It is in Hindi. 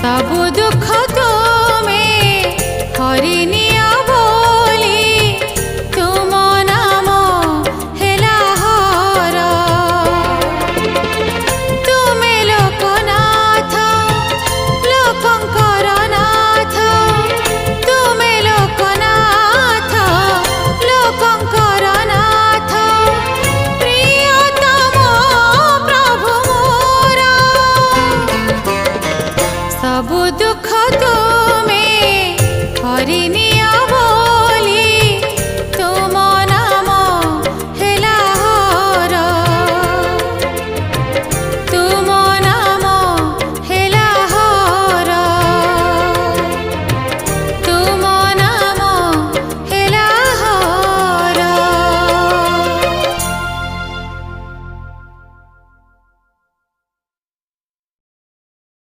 सबु दुख तुमे हरिनिया बोली तुम नाम हेला हर तुमे लोकनाथ लोकंकर नाथ तुमे लोकनाथ लोकंकर नाथ प्रियतम प्रभु मोर सबु दुख